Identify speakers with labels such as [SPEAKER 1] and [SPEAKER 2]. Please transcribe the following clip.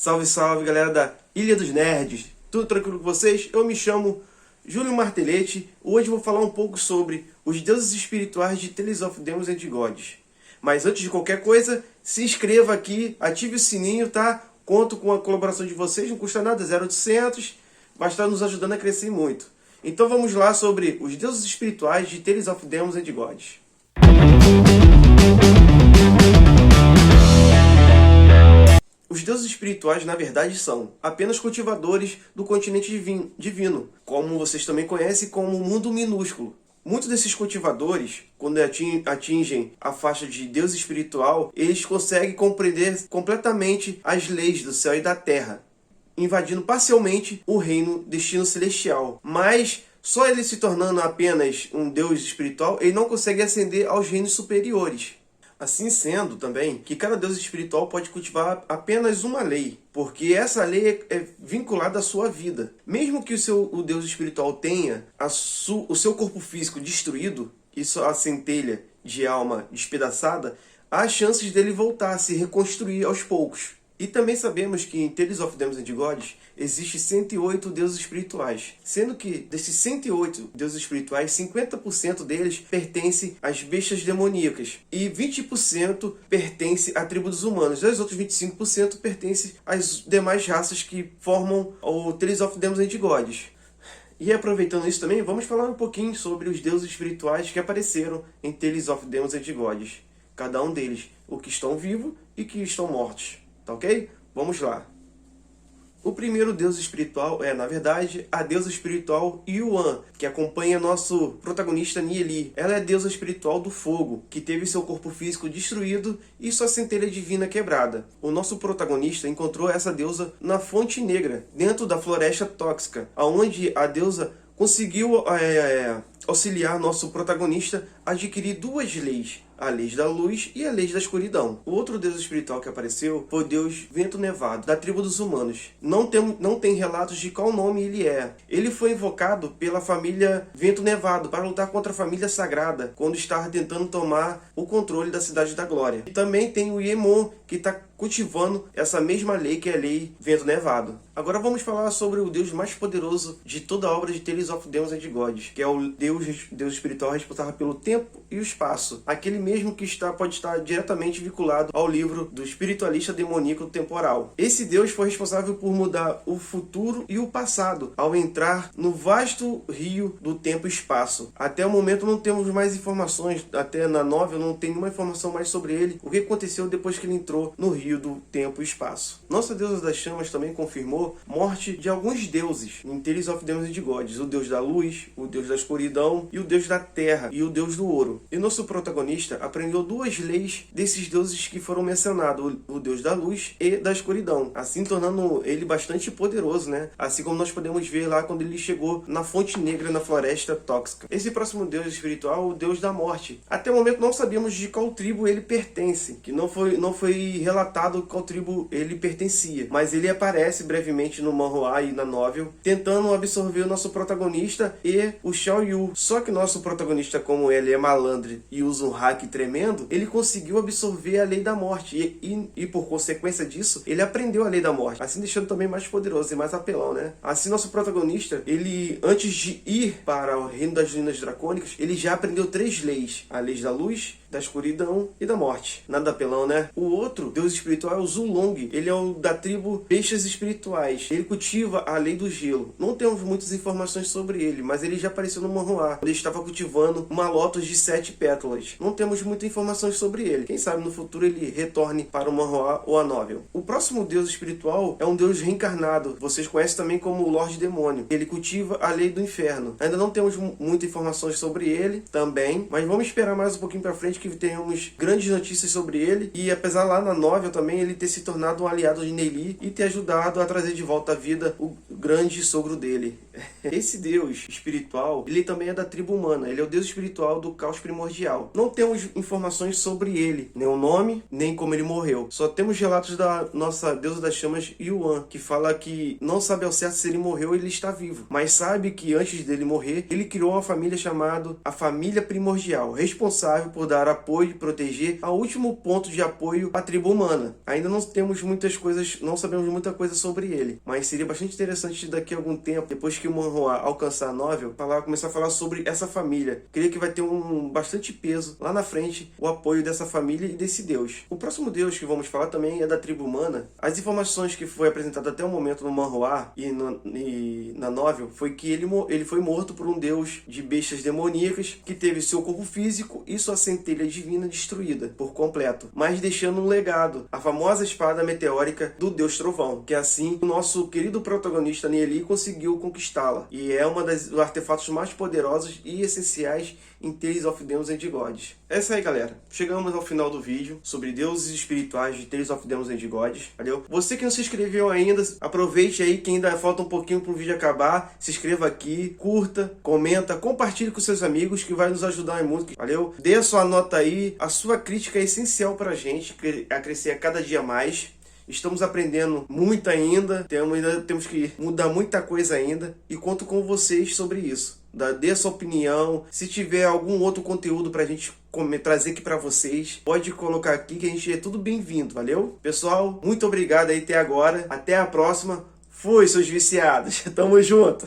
[SPEAKER 1] Salve, salve, galera da Ilha dos Nerds. Tudo tranquilo com vocês? Eu me chamo Júlio Martelete. Hoje vou falar um pouco sobre os deuses espirituais de Tales of Demons and Gods. Mas antes de qualquer coisa, se inscreva aqui, ative o sininho, tá? Conto com a colaboração de vocês, não custa nada, 0800, vai estar nos ajudando a crescer muito. Então vamos lá sobre os deuses espirituais de Tales of Demons and Gods. Os deuses espirituais, na verdade, são apenas cultivadores do continente divino, como vocês também conhecem como o mundo minúsculo. Muitos desses cultivadores, quando atingem a faixa de Deus espiritual, eles conseguem compreender completamente as leis do céu e da terra, invadindo parcialmente o reino destino celestial. Mas só ele se tornando apenas um Deus espiritual, ele não consegue ascender aos reinos superiores. Assim sendo também que cada Deus espiritual pode cultivar apenas uma lei, porque essa lei é vinculada à sua vida. Mesmo que o Deus espiritual tenha o seu corpo físico destruído, isso a centelha de alma despedaçada, há chances dele voltar a se reconstruir aos poucos. E também sabemos que em Tales of Demons and Gods existem 108 deuses espirituais, sendo que desses 108 deuses espirituais, 50% deles pertencem às bestas demoníacas e 20% pertencem à tribo dos humanos, e os outros 25% pertencem às demais raças que formam o Tales of Demons and Gods. E aproveitando isso também, vamos falar um pouquinho sobre os deuses espirituais que apareceram em Tales of Demons and Gods. Cada um deles, o que estão vivos e que estão mortos. Tá ok? Vamos lá. O primeiro deus espiritual é, na verdade, a deusa espiritual Yuan, que acompanha nosso protagonista Nieli. Ela é a deusa espiritual do fogo, que teve seu corpo físico destruído e sua centelha divina quebrada. O nosso protagonista encontrou essa deusa na Fonte Negra, dentro da Floresta Tóxica, onde a deusa conseguiu auxiliar nosso protagonista a adquirir duas leis, a lei da luz e a lei da escuridão. O outro deus espiritual que apareceu foi o deus Vento Nevado, da tribo dos humanos. Não tem relatos de qual nome ele é. Ele foi invocado pela família Vento Nevado para lutar contra a família sagrada, quando estava tentando tomar o controle da Cidade da Glória. E também tem o Yemon, que está cultivando essa mesma lei, que é a lei Vento Nevado. Agora vamos falar sobre o deus mais poderoso de toda a obra de Tales of Demons and Gods, que é o deus espiritual responsável pelo tempo e o espaço. Aquele mesmo que pode estar diretamente vinculado ao livro do espiritualista demoníaco temporal. Esse deus foi responsável por mudar o futuro e o passado, ao entrar no vasto rio do tempo e espaço. Até o momento não temos mais informações, até na novel não tem nenhuma informação mais sobre ele, o que aconteceu depois que ele entrou no rio do tempo e espaço. Nossa deusa das chamas também confirmou morte de alguns deuses em Tales of Demons and Gods, o deus da luz, o deus da escuridão e o deus da terra e o deus do ouro. E nosso protagonista aprendeu duas leis desses deuses que foram mencionados, o deus da luz e da escuridão, assim tornando ele bastante poderoso, né? Assim como nós podemos ver lá quando ele chegou na Fonte Negra, na Floresta Tóxica. Esse próximo deus espiritual, o deus da morte. Até o momento não sabíamos de qual tribo ele pertence, que não foi relatado qual tribo ele pertencia, mas ele aparece brevemente no manhwa e na novel, tentando absorver o nosso protagonista e o Xiao Yu. Só que nosso protagonista, como ele é malandro e usa um hack tremendo, ele conseguiu absorver a lei da morte e por consequência disso, ele aprendeu a lei da morte, assim deixando também mais poderoso e mais apelão, né? Assim nosso protagonista, ele antes de ir para o reino das Linhas Dracônicas, ele já aprendeu 3 leis, a lei da luz, da escuridão e da morte. Nada apelão, né? O outro deus espiritual é o Zulong. Ele é o da tribo Peixes Espirituais. Ele cultiva a lei do gelo. Não temos muitas informações sobre ele, mas ele já apareceu no manhwa, onde ele estava cultivando uma lótus de 7 pétalas. Não temos muitas informações sobre ele. Quem sabe no futuro ele retorne para o manhwa ou a novel. O próximo deus espiritual é um deus reencarnado. Vocês conhecem também como o Lorde Demônio. Ele cultiva a lei do inferno. Ainda não temos muitas informações sobre ele também, mas vamos esperar mais um pouquinho para frente que tenhamos grandes notícias sobre ele. E apesar lá na novel também ele ter se tornado um aliado de Nieli e ter ajudado a trazer de volta à vida o grande sogro dele, Esse Deus espiritual, ele também é da tribo humana. Ele é o Deus espiritual do caos primordial. Não temos informações sobre ele, nem o nome, nem como ele morreu. Só temos relatos da nossa deusa das chamas, Yuan, que fala que não sabe ao certo se ele morreu ou ele está vivo, mas sabe que antes dele morrer, ele criou uma família chamada a Família Primordial, responsável por dar apoio e proteger ao último ponto de apoio à tribo humana. Ainda não temos muitas coisas, não sabemos muita coisa sobre ele, mas seria bastante interessante daqui a algum tempo, depois que o manhwa alcançar a novel, começar a falar sobre essa família. Creio que vai ter bastante peso lá na frente o apoio dessa família e desse Deus. O próximo Deus que vamos falar também é da tribo humana. As informações que foi apresentado até o momento no manhwa e na novel foi que ele foi morto por um deus de bestas demoníacas que teve seu corpo físico e sua centelha divina destruída por completo, mas deixando um legado, a famosa espada meteórica do Deus Trovão, que assim o nosso querido protagonista Neili conseguiu conquistá-la, e é uma dos artefatos mais poderosos e essenciais em Tales of Demons and Gods. É isso aí, galera. Chegamos ao final do vídeo sobre deuses espirituais de Tales of Demons and Gods. Valeu? Você que não se inscreveu ainda, aproveite aí que ainda falta um pouquinho para o vídeo acabar. Se inscreva aqui, curta, comenta, compartilhe com seus amigos que vai nos ajudar muito. Valeu? Dê a sua nota aí. A sua crítica é essencial para a gente a crescer a cada dia mais. Estamos aprendendo muito ainda temos que mudar muita coisa ainda e conto com vocês sobre isso. Dê a sua opinião, se tiver algum outro conteúdo pra gente trazer aqui pra vocês, pode colocar aqui que a gente é tudo bem-vindo, valeu? Pessoal, muito obrigado aí até agora, até a próxima, fui seus viciados, tamo junto!